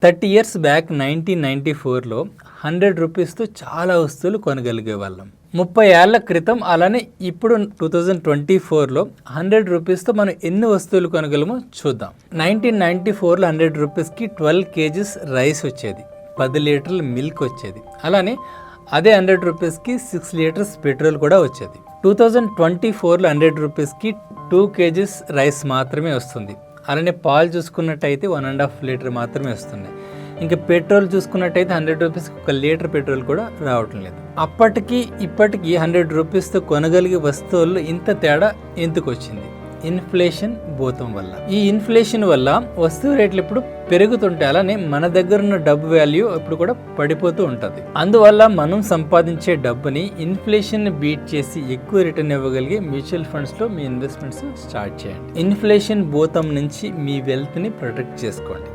30 years back 1994లో 100 రూపీస్తో చాలా వస్తువులు కొనగలిగే వాళ్ళం. 30 ఏళ్ల క్రితం అలానే ఇప్పుడు 2024లో 100 రూపీస్తో మనం ఎన్ని వస్తువులు కొనగలమో చూద్దాం. 1994లో 100 రూపీస్కి 12 kgs రైస్ వచ్చేది, 10 లీటర్ల మిల్క్ వచ్చేది. అలానే అదే 100 రూపీస్కి 6 లీటర్స్ పెట్రోల్ కూడా వచ్చేది. 2024లో 100 రూపీస్కి 2 kgs రైస్ మాత్రమే వస్తుంది. అలానే పాలు చూసుకున్నట్టయితే 1.5 లీటర్ మాత్రమే వస్తున్నాయి. ఇంకా పెట్రోల్ చూసుకున్నట్టయితే 100 రూపీస్కి 1 లీటర్ పెట్రోల్ కూడా రావటం లేదు. అప్పటికి ఇప్పటికి 100 రూపీస్తో కొనగలిగే వస్తువుల్లో ఇంత తేడా ఎందుకు వచ్చింది? ఇన్ఫ్లేషన్ భూతం వల్ల. ఈ ఇన్ఫ్లేషన్ వల్ల వస్తువు రేట్లు ఇప్పుడు పెరుగుతుంటే అలానే మన దగ్గర ఉన్న డబ్బు వాల్యూ ఇప్పుడు కూడా పడిపోతూ ఉంటుంది. అందువల్ల మనం సంపాదించే డబ్బుని ఇన్ఫ్లేషన్ బీట్ చేసి ఎక్కువ రిటర్న్ ఇవ్వగలిగే మ్యూచువల్ ఫండ్స్లో మీ ఇన్వెస్ట్మెంట్స్ స్టార్ట్ చేయండి. ఇన్ఫ్లేషన్ భూతం నుంచి మీ వెల్త్ని ప్రొటెక్ట్ చేసుకోండి.